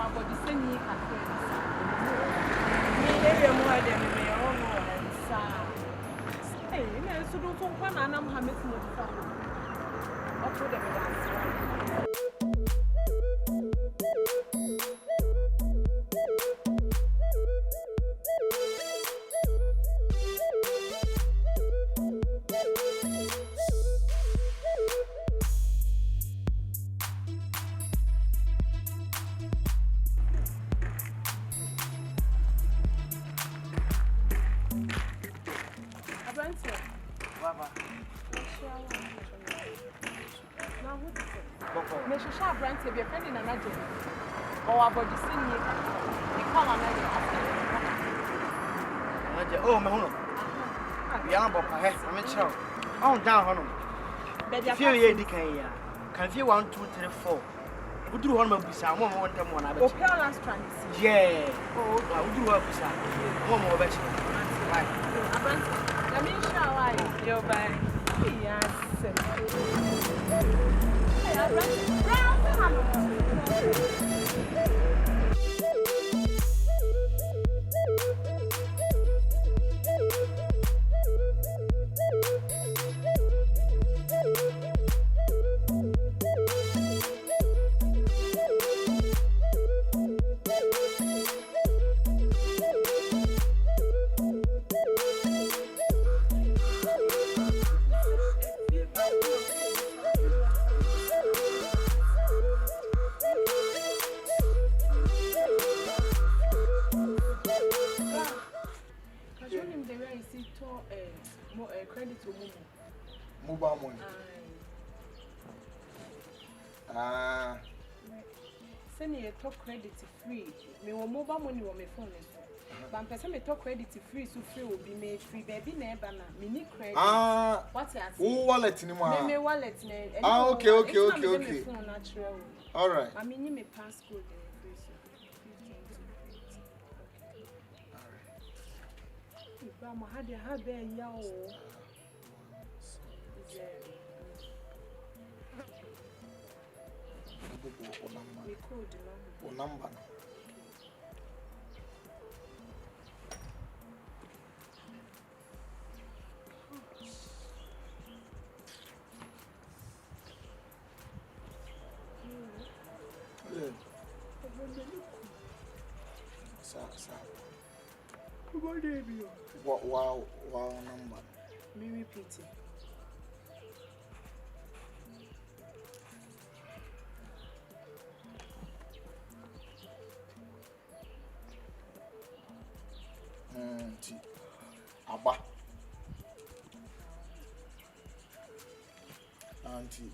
about the same year. area more than me, oh no, Hey, you know, so don't talk one and I'm having to move forward. I'll put them down. To be a friend in another or about the same year. They call another. Oh, my home. Young Bob, I'm in show. Oh, down, home. But if you're can you 1, 2, 3, 4? Who do one of some more one time one? Oh, last time. Yeah. Oh, I would do up with some. One more better. Right. I mean, shall I? You're by. Yes. Credit to mobile money. Send you talk credit free. Me mobile money on my phone. But I'm person me talk credit free, so free will be made free. Baby, never na. Me need credit. What's it? Oh, wallet ni mo. Me wallet ne. Okay. All right. I mean, me passcode. I'm had a habit, yo. Number. Wow, number. Me repeat it. Abba. Auntie.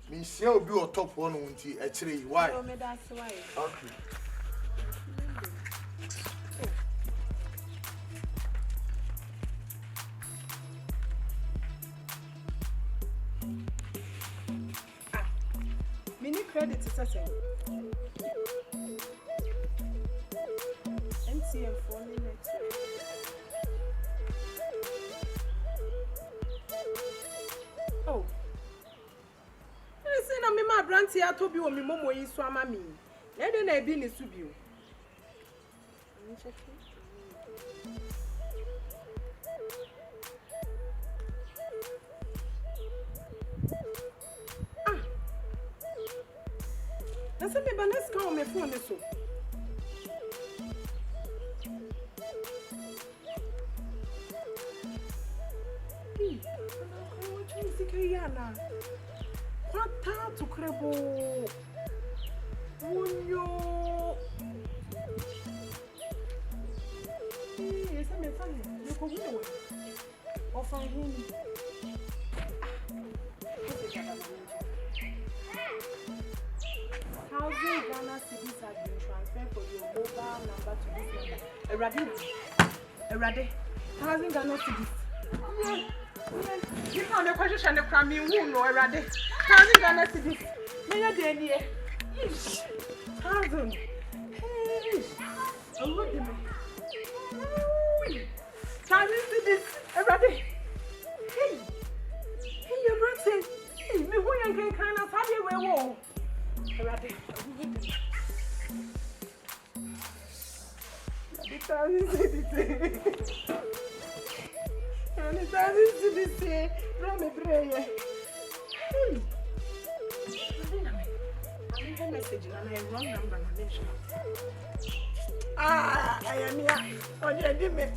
Me see will be on top one auntie actually why? Oh, me that's why. Okay. Mini credit is a thing. MTN for me next week. Oh. Listen, I'm my brand here to be on me momo is swama me. Let them be in the studio. I'm checking. Let's say, but let's go on my phone. So, what time to crebo? Yo, yes, I'm funny. You go away. Or find him. How Ghana cedis have been transferred for your mobile number to this number? Erade. 1,000 Ghana cedis. Yeah. You found a question and from me, who know Erade. 1,000 Ghana cedis. May I dare you? 1,000. Hey. Oh, what do you mean? 1,000 cedis. Erade. Hey. Hey, your brother. Hey, me who you can kind of have you where? Erade. Ah, I am here. On your dimmer.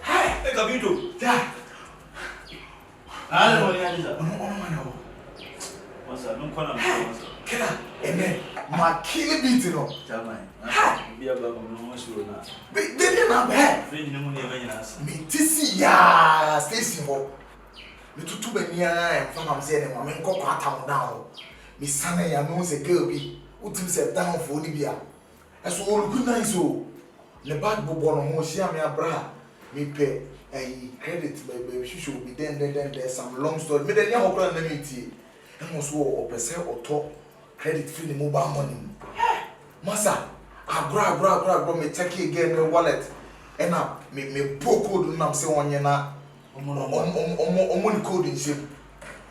Hey, Gabito. Yeah. Ah, no, yeah, No. what's up? No corner, what's up? Kena, ene, ma kill beat no. Jamai. Be a baba, no one sure now. Baby na be. Friend, no money ever in us. Me tisi ya, Stacy ho. Me tutu be nia em fa mam say ne ma me nko kwata mo down. Me sana ya no se girl bi. Utim se down for ni bia. Eso all good nice o. Le bag bobo no mo share me abra. Me pay credit baby shushu be then there's some long story. Me then ya ho plan na me tie. Emo so o pese auto credit free ni mobile money. Masa agra me take again my wallet. And me po code na say onye na omo code nse.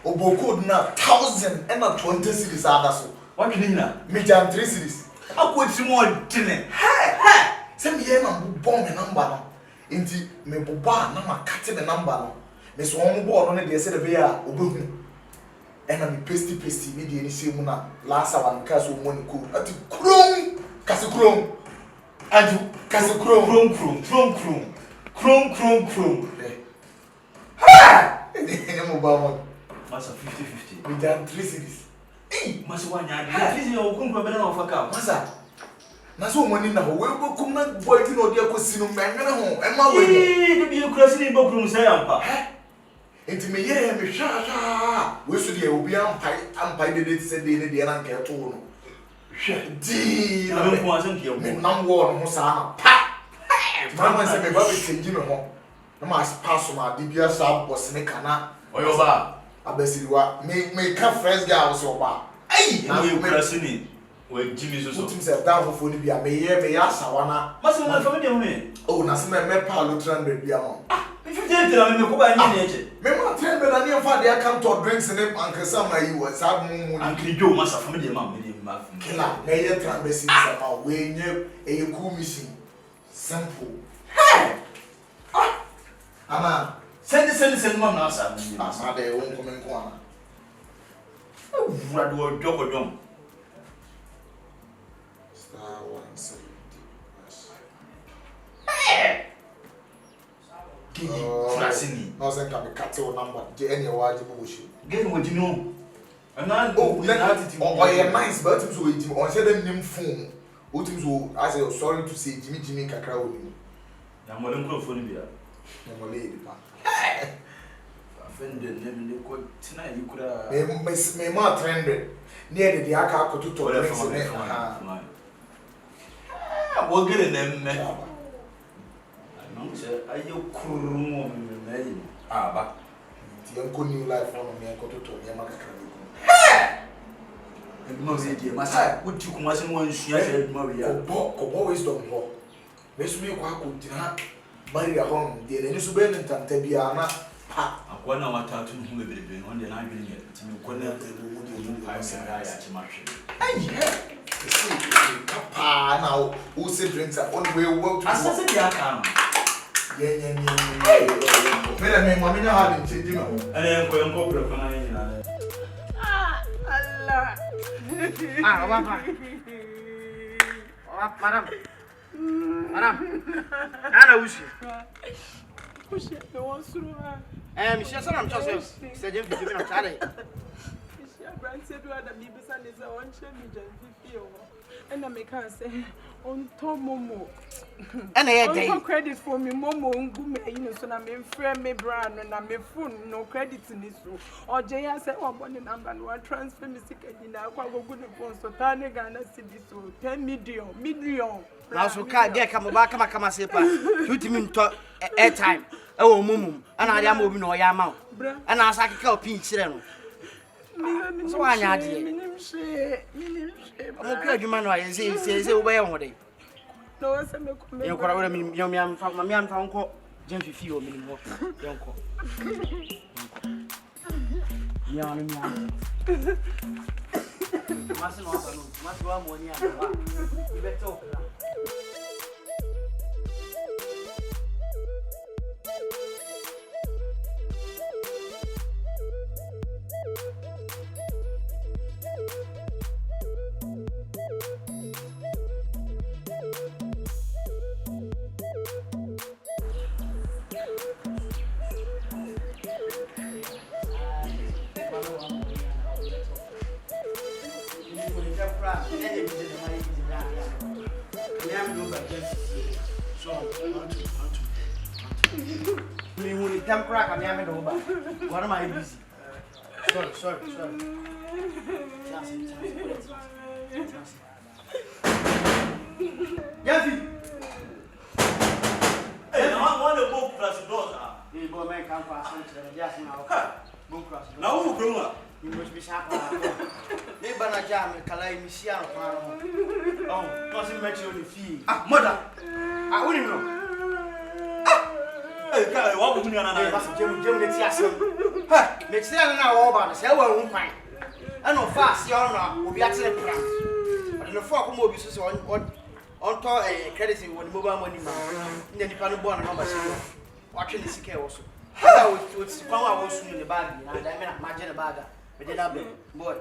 Obo code na 1000 and 20 cities adaso. What can you na? Me jam 3 cities. I put some more dinner. Hey. Say me here na bomb me number no. Inti me boba na ma cut the number no. Me so omo bo no na dey say the be a obehu. And I'm pasty media any same na last one cast of money cool. At chrome, Casacrom. Adu Casacrom, chrome. Ha! And mobile one. Massa 50-50. We done 3 cities. Hey, Massa one yard. This is your company better of a cow. Massa. Na so money na we go come na boy ti no dey ko sinu menwene ho. E ma we. Hey, be you cross in bookroom say ampa. Enti me ye me hwa we so de obi ampai de say de na nka to no hwe di na me ko asem ke me nam wo no sa na pa mama say me ba be change me ho na ma pass ma de bia sa boss ne kana oyo ba abasiriwa me ka fresh guy so ba ai na you cross in we Jimmy so utim say down for ni bia me ya sawana Massa na family me oh na se me pa lo 300 bia mo if you did tell me ko ba ni eche me ma 300 na ne fa de account to drinks ne ankasa ma yi wa sa mu Uncle Joe Massa family ma me ma kila na ye trambesi sama we nye eye cool mission simple hey ama send mom na asa asa de won komen ko ana wura do joko jom star 170 Frasini. No sen ka be cut your number je any waje bo shi Get what you know. And now oh yeah nice but him so Jimmy on say them name phone utim so I say sorry to say Jimmy kakra woni na mo len ko phone bia na mo le di pa afende nem ne ko tina yi kura me ma 300 near the aka akoto drinks ne ha wo gele nem me no se ayo kurumo me yi aba ti enko new life on me akoto to me makakra ni ko no se die masa wuti kuma se mo nsua se aduma wi ya kobo wisdom ho me so me kwa akotina Maria hon de ne so be ne tanta bia na ha akwa na watatu hu bebrebe no de na adwene ye ti me ko na ebu de ai se ya ya ti ma hwe ai see kapa na o se drinks on we work to asa se dia ka yeah me mama nya ha de change me ho enko bro kana ni na Allah. Papa. Madam. Ana usi. Puxa, eu ouço. Me chama não chama se gente vive na tare. Puxa, Brant said that me bisa neza on chemi janfifio. And I make her say on to momo. Ana ye dey. On credit for me momo ngume you know so na me frame me brand na me phone no credit ni so. O je ya say o boni number no transfer me sika nyina akwa gogu ne phone so tane Ghana cedi so 10 million. Na so ka dey ka mo ba kama sepa. You me nto airtime. E wo mumum. Ana ya ma obi no ya ma. Ana asa keka o pin kire no. So anya ade. Minim she. Mo kra adwuma no aye se wo be ye ho dey. No one said me come. You could have been young man from my man found call. Gently feel me more. Young call. Young man. Must go money. You better talk. What am I busy? Sorry. Yafi! Hey, I want to book plus the doors. The boy man come pass on to them. Yes, now. Book cross. Now, who grow up? You must be sharp. They banana jam and Kalai Missiano. Oh, doesn't match you on the fee. Ah, mother! I wouldn't know. Hey, God, what would you Must Jim the Tiasim. Ha! Make sense now all about the cell won't find. I know fast, your honor will be accident plans. But in the four movies on top a credit when mobile money man. In the panel born number watching the sick also. I was come out soon in the bag, and I mean, imagine a bagger. But then I'll be boy.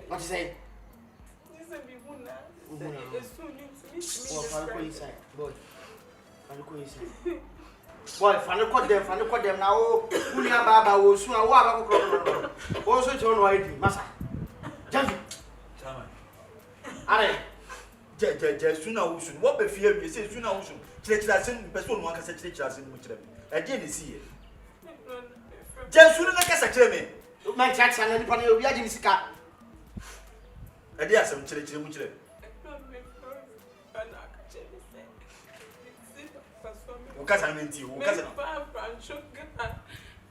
What you say? Boy, find them now. Unia Baba will soon walk. Also, John White, Massa. Jump. Are sooner we should. What be fear? You say sooner we should. Church that send person one can say church as in which I didn't see it. Just sooner like as a chairman. my church and the panel of Yajin. I dare some church in which because I meant you.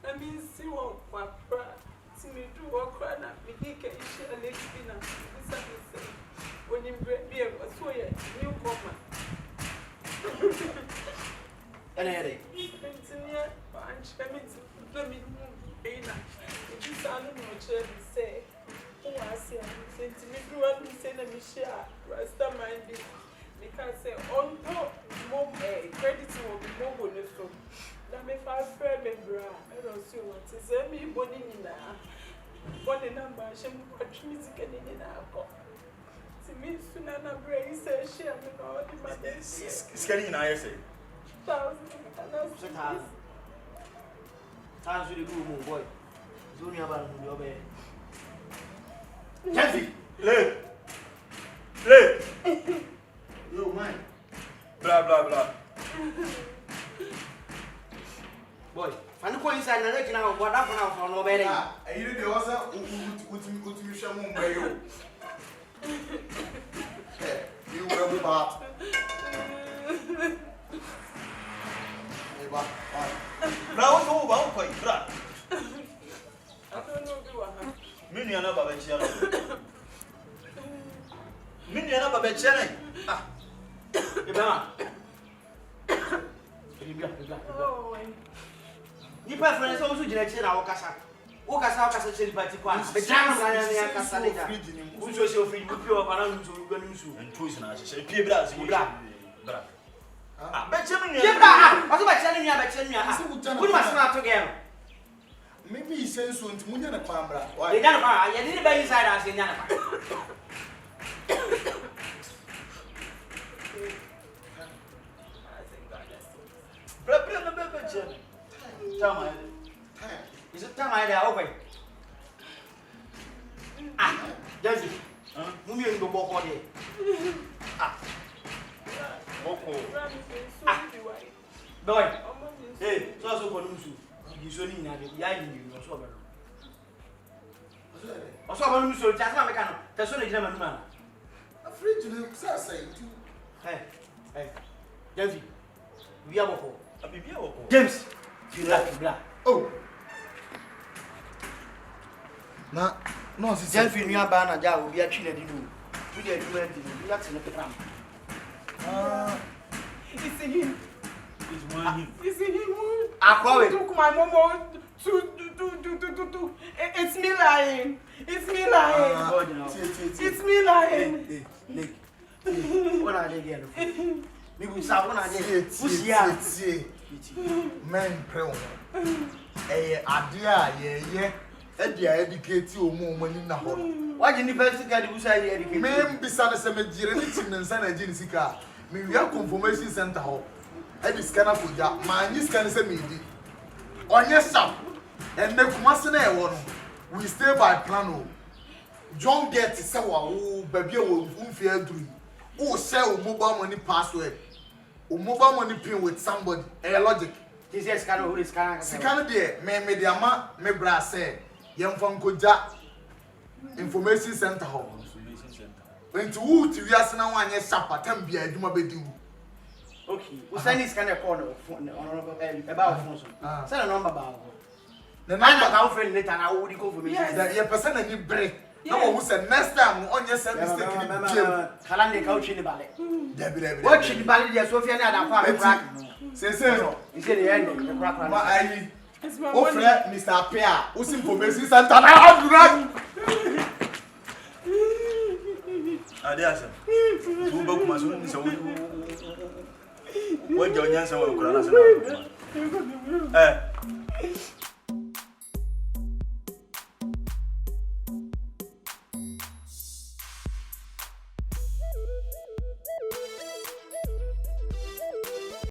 I mean, see what see me do what cry now. Me can share a little bit now. When you be a new comer. And I say, oh, I say, to me, do what we say, let me share. Rasta mind because say, on top, more credit will be more bonus. Let me find friend member. I don't see what to say. Me, bonnie now. One number, she watch music and in our to me, soon and a brain says, she and all the money. Scanning in ISA. Times with the good boy. Junior about your bed. Jeffy, Play. You mind? Blah blah blah. Boy, and the coin inside and let now what happened now for no better. And you know, also, what you shall move by you. You will be bad. Now, what's all about quite flat? I don't know what happened. Miniana Babachana. Miniana Babachana. Ah, you prefer also direction our casa. Okasa said, but the German Casa later. Who's your free with your balance to go into and twist and I say, Pibras, I bet you, what about telling you about telling you? We must not together. Maybe he sends soon to Munya and Pambra. Why, Yanapa, you didn't buy inside us in Yanapa. Is it time I open? Ah, does it? Mumi ndo boko de. Boko. Boy. Hey, so ko nusu. Giso ni na de ya ni no so ba. Oso ba nusu o jasa me kan. Te so na gina manu ma. Free to the say. Hey. James. We are boko. Abibia boko. James. You like Oh. Na no si James fi nua ba na ja obi atwi na di do. We dey do anything. We like to make pram. It's him. It's one him. It's him. Akwawe. Took my mom to. It's me lying. It's me lying. It's me lying. Nick. What are they getting? Me go sa what are they? Who's here? Men pray on. Adia ye. Edia educate you mo mani na ho. Why didn't you first get the Busa educate? Men bisa na se me jire ni tim nsa na jini sika. Me wia confirmation center ho. Edi scanner koja. Ma nyi scanner se me di. Onye sharp. And the kumase na e wo no. We stay by plan o. John get say wa wo baby wo mfi aduru. O share o mobile money password. O mobile money pin with somebody. Logic. This is scanner who is scanner. Scanner there me the ama me bra say yemfa nkoja information center ho. When to who to wiase na wan ye sharp atam bia adwuma bedi. Okay. We send this scanner call on about phone so. Send a number ba. The Man number ka friend later na wo di confirmation. that your person any break. No who say next time on your send mistake in the Kalande ka uchi ni bale. Debi. What chi ni bale dia Sofia na da kwa me crack. Say no. You say the end the crack. Ma ayi. It's my O money. frère Mr. Pia, o information center na abdurag. Ade asa. Tu ba kuma so ni se wo. Wo je onyansa wo kura na se na.